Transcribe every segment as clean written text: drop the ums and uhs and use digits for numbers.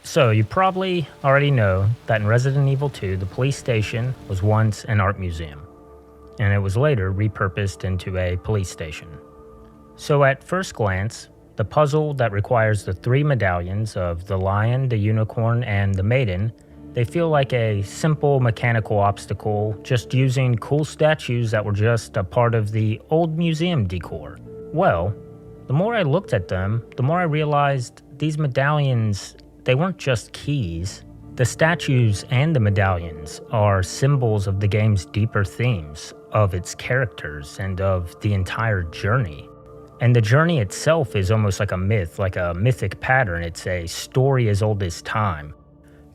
So, you probably already know that in Resident Evil 2, the police station was once an art museum, and it was later repurposed into a police station. So, at first glance, the puzzle that requires the three medallions of the lion, the unicorn, and the maiden, they feel like a simple mechanical obstacle, just using cool statues that were just a part of the old museum decor. Well, the more I looked at them, the more I realized these medallions, they weren't just keys. The statues and the medallions are symbols of the game's deeper themes, of its characters, and of the entire journey. And the journey itself is almost like a myth, like a mythic pattern. It's a story as old as time,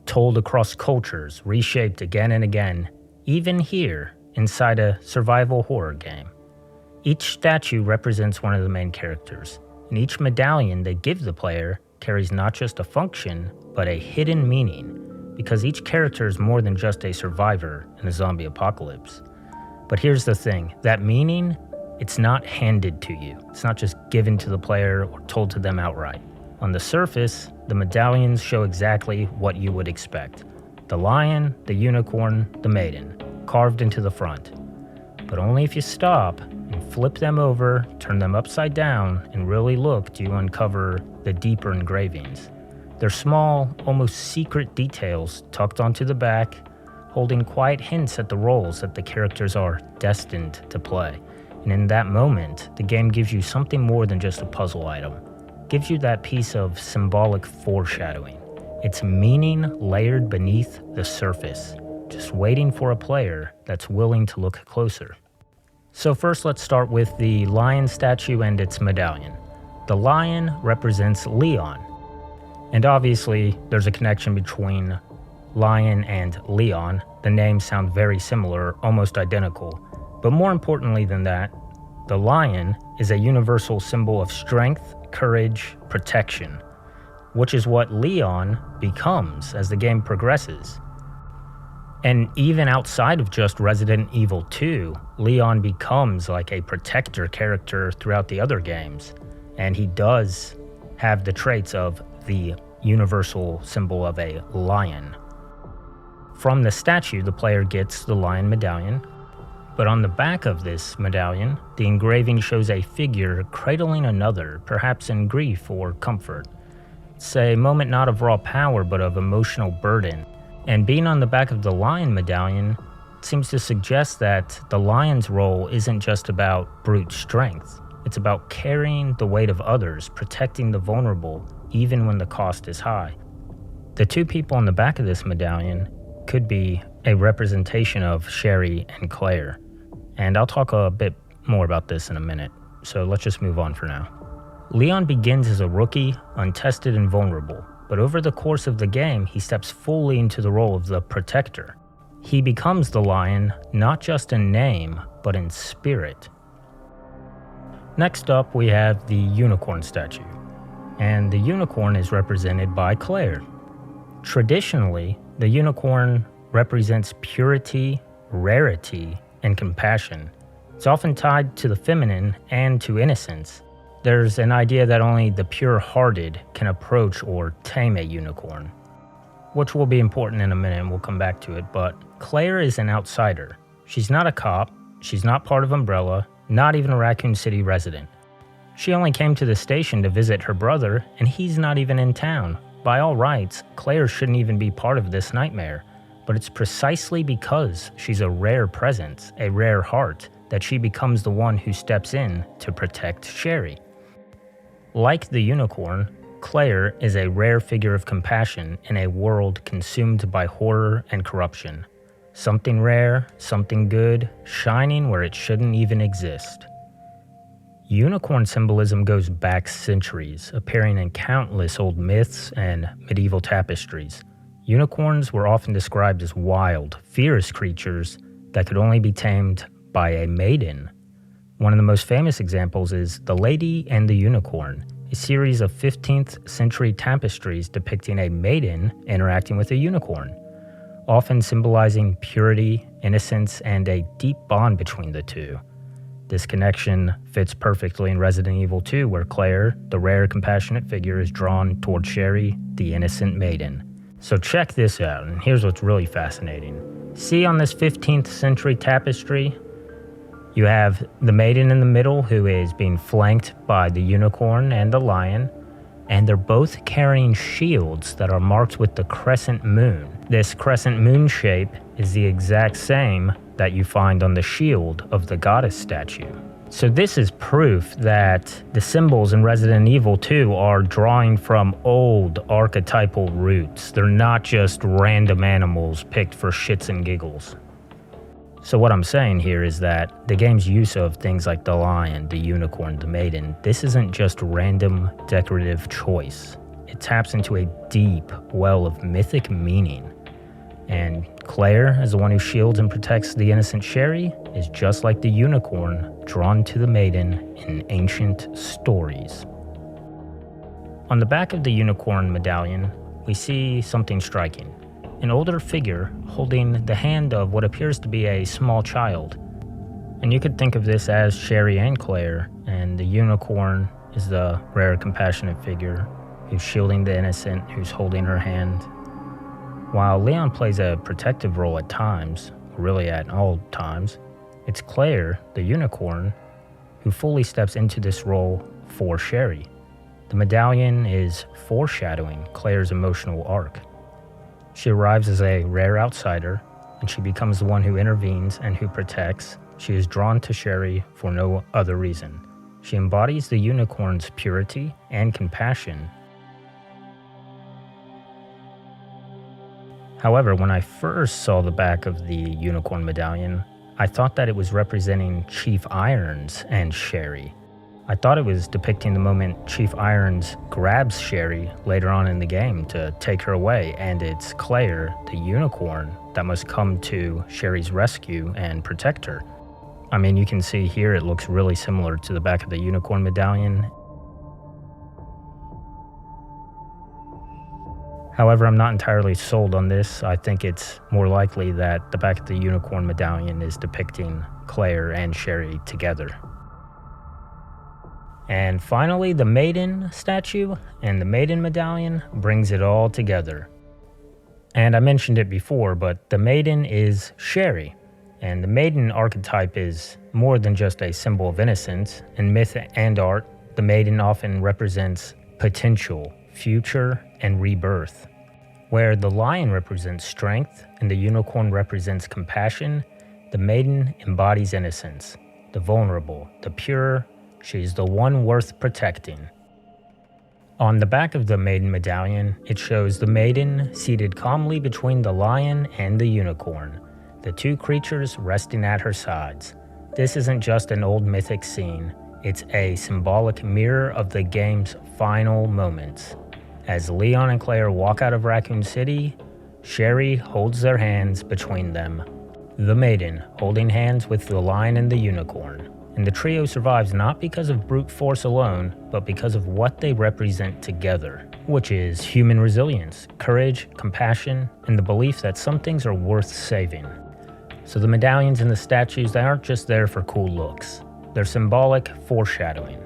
told across cultures, reshaped again and again, even here inside a survival horror game. Each statue represents one of the main characters, and each medallion they give the player carries not just a function, but a hidden meaning, because each character is more than just a survivor in a zombie apocalypse. But here's the thing, that meaning, it's not handed to you. It's not just given to the player or told to them outright. On the surface, the medallions show exactly what you would expect. The lion, the unicorn, the maiden, carved into the front. But only if you stop and flip them over, turn them upside down, and really look do you uncover the deeper engravings. They're small, almost secret details tucked onto the back, holding quiet hints at the roles that the characters are destined to play. And in that moment, the game gives you something more than just a puzzle item. It gives you that piece of symbolic foreshadowing. It's meaning layered beneath the surface, just waiting for a player that's willing to look closer. So first let's start with the lion statue and its medallion. The lion represents Leon. And obviously, there's a connection between lion and Leon. The names sound very similar, almost identical. But more importantly than that, the lion is a universal symbol of strength, courage, protection, which is what Leon becomes as the game progresses. And even outside of just Resident Evil 2, Leon becomes like a protector character throughout the other games. And he does have the traits of the universal symbol of a lion. From the statue, the player gets the lion medallion, but on the back of this medallion, the engraving shows a figure cradling another, perhaps in grief or comfort. It's a moment not of raw power, but of emotional burden. And being on the back of the lion medallion seems to suggest that the lion's role isn't just about brute strength. It's about carrying the weight of others, protecting the vulnerable, even when the cost is high. The two people on the back of this medallion could be a representation of Sherry and Claire. And I'll talk a bit more about this in a minute, so let's just move on for now. Leon begins as a rookie, untested and vulnerable, but over the course of the game, he steps fully into the role of the protector. He becomes the lion, not just in name, but in spirit. Next up, we have the unicorn statue, and the unicorn is represented by Claire. Traditionally, the unicorn represents purity, rarity, and compassion. It's often tied to the feminine and to innocence. There's an idea that only the pure-hearted can approach or tame a unicorn, which will be important in a minute and we'll come back to it, but Claire is an outsider. She's not a cop, she's not part of Umbrella, not even a Raccoon City resident. She only came to the station to visit her brother, and he's not even in town. By all rights, Claire shouldn't even be part of this nightmare, but it's precisely because she's a rare presence, a rare heart, that she becomes the one who steps in to protect Sherry. Like the unicorn, Claire is a rare figure of compassion in a world consumed by horror and corruption. Something rare, something good, shining where it shouldn't even exist. Unicorn symbolism goes back centuries, appearing in countless old myths and medieval tapestries. Unicorns were often described as wild, fierce creatures that could only be tamed by a maiden. One of the most famous examples is The Lady and the Unicorn, a series of 15th century tapestries depicting a maiden interacting with a unicorn, often symbolizing purity, innocence, and a deep bond between the two. This connection fits perfectly in Resident Evil 2, where Claire, the rare compassionate figure, is drawn toward Sherry, the innocent maiden. So check this out, and here's what's really fascinating. See on this 15th century tapestry, you have the maiden in the middle who is being flanked by the unicorn and the lion, and they're both carrying shields that are marked with the crescent moon. This crescent moon shape is the exact same that you find on the shield of the goddess statue. So this is proof that the symbols in Resident Evil 2 are drawing from old archetypal roots. They're not just random animals picked for shits and giggles. So what I'm saying here is that the game's use of things like the lion, the unicorn, the maiden, this isn't just random decorative choice. It taps into a deep well of mythic meaning. And Claire, as the one who shields and protects the innocent Sherry, is just like the unicorn drawn to the maiden in ancient stories. On the back of the unicorn medallion, we see something striking. An older figure holding the hand of what appears to be a small child. And you could think of this as Sherry and Claire, and the unicorn is the rare compassionate figure who's shielding the innocent, who's holding her hand. While Leon plays a protective role at times, really at all times, it's Claire, the unicorn, who fully steps into this role for Sherry. The medallion is foreshadowing Claire's emotional arc. She arrives as a rare outsider, and she becomes the one who intervenes and who protects. She is drawn to Sherry for no other reason. She embodies the unicorn's purity and compassion. However, when I first saw the back of the unicorn medallion, I thought that it was representing Chief Irons and Sherry. I thought it was depicting the moment Chief Irons grabs Sherry later on in the game to take her away, and it's Claire, the unicorn, that must come to Sherry's rescue and protect her. I mean, you can see here it looks really similar to the back of the unicorn medallion. However, I'm not entirely sold on this. I think it's more likely that the back of the unicorn medallion is depicting Claire and Sherry together. And finally, the Maiden statue and the Maiden medallion brings it all together. And I mentioned it before, but the Maiden is Sherry. And the Maiden archetype is more than just a symbol of innocence. In myth and art, the Maiden often represents potential, future, and rebirth. Where the lion represents strength and the unicorn represents compassion, the Maiden embodies innocence, the vulnerable, the pure. She's the one worth protecting. On the back of the Maiden medallion, it shows the Maiden seated calmly between the lion and the unicorn, the two creatures resting at her sides. This isn't just an old mythic scene, it's a symbolic mirror of the game's final moments. As Leon and Claire walk out of Raccoon City, Sherry holds their hands between them. The Maiden holding hands with the lion and the unicorn. And the trio survives not because of brute force alone, but because of what they represent together, which is human resilience, courage, compassion, and the belief that some things are worth saving. So the medallions and the statues, they aren't just there for cool looks. They're symbolic foreshadowing.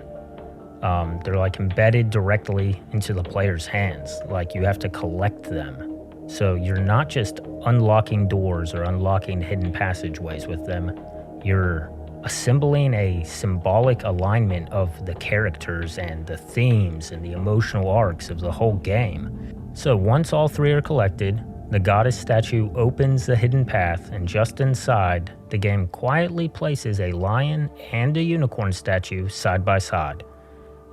They're like embedded directly into the player's hands, like you have to collect them. So you're not just unlocking doors or unlocking hidden passageways with them, you're assembling a symbolic alignment of the characters and the themes and the emotional arcs of the whole game. So once all three are collected, the goddess statue opens the hidden path, and just inside, the game quietly places a lion and a unicorn statue side by side.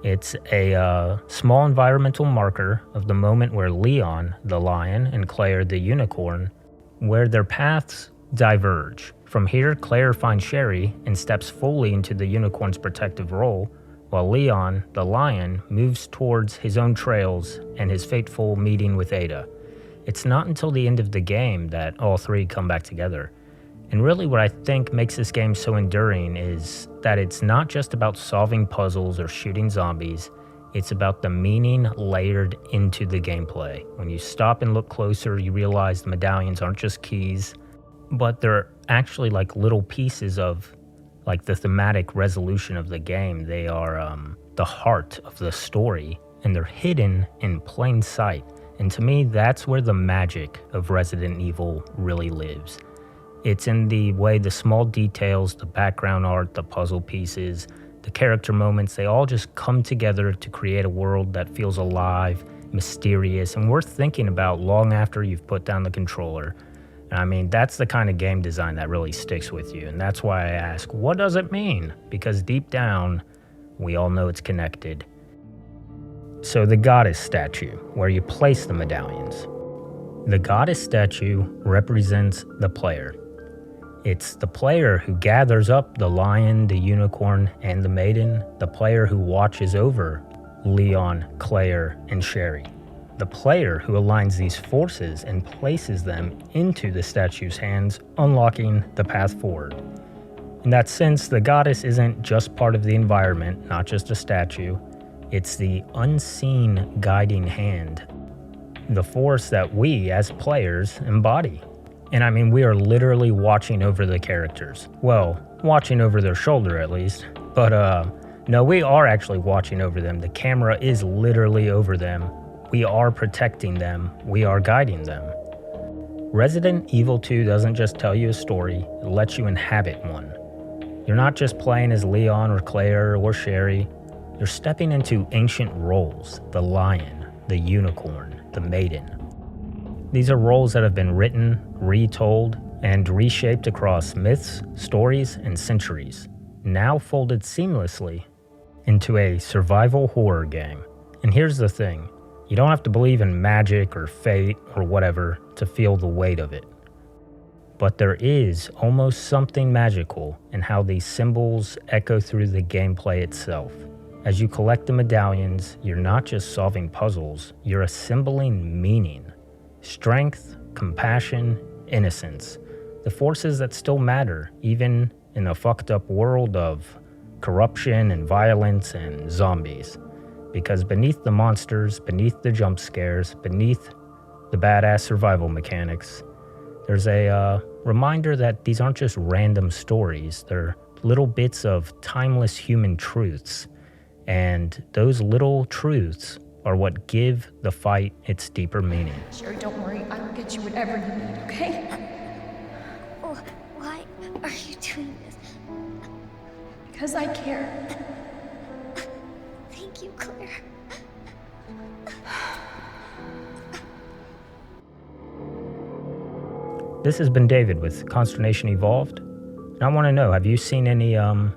It's a small environmental marker of the moment where Leon, the lion, and Claire, the unicorn, where their paths diverge. From here, Claire finds Sherry and steps fully into the unicorn's protective role, while Leon, the lion, moves towards his own trails and his fateful meeting with Ada. It's not until the end of the game that all three come back together. And really what I think makes this game so enduring is that it's not just about solving puzzles or shooting zombies, it's about the meaning layered into the gameplay. When you stop and look closer, you realize the medallions aren't just keys, but they're actually like little pieces of like the thematic resolution of the game. They are the heart of the story, and they're hidden in plain sight. And to me, that's where the magic of Resident Evil really lives. It's in the way the small details, the background art, the puzzle pieces, the character moments, they all just come together to create a world that feels alive, mysterious, and worth thinking about long after you've put down the controller. And I mean, that's the kind of game design that really sticks with you. And that's why I ask, what does it mean? Because deep down, we all know it's connected. So the goddess statue, where you place the medallions. The goddess statue represents the player. It's the player who gathers up the lion, the unicorn, and the maiden, the player who watches over Leon, Claire, and Sherry. The player who aligns these forces and places them into the statue's hands, unlocking the path forward. In that sense, the goddess isn't just part of the environment, not just a statue. It's the unseen guiding hand, the force that we as players embody. And I mean, we are literally watching over the characters. Well, watching over their shoulder at least. But no, we are actually watching over them. The camera is literally over them. We are protecting them. We are guiding them. Resident Evil 2 doesn't just tell you a story, it lets you inhabit one. You're not just playing as Leon or Claire or Sherry. You're stepping into ancient roles, the lion, the unicorn, the maiden. These are roles that have been written, retold, and reshaped across myths, stories, and centuries, now folded seamlessly into a survival horror game. And here's the thing, you don't have to believe in magic or fate or whatever to feel the weight of it. But there is almost something magical in how these symbols echo through the gameplay itself. As you collect the medallions, you're not just solving puzzles, you're assembling meaning. Strength, compassion, innocence. The forces that still matter, even in a fucked up world of corruption and violence and zombies. Because beneath the monsters, beneath the jump scares, beneath the badass survival mechanics, there's a reminder that these aren't just random stories, they're little bits of timeless human truths. And those little truths are what give the fight its deeper meaning. Sherry, don't worry. I will get you whatever you need, okay? Why are you doing this? Because I care. Thank you, Claire. This has been David with Consternation Evolved. And I want to know, have you seen any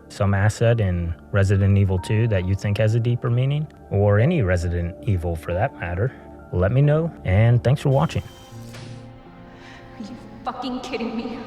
some asset in Resident Evil 2 that you think has a deeper meaning? Or any Resident Evil for that matter? Let me know, and thanks for watching. Are you fucking kidding me?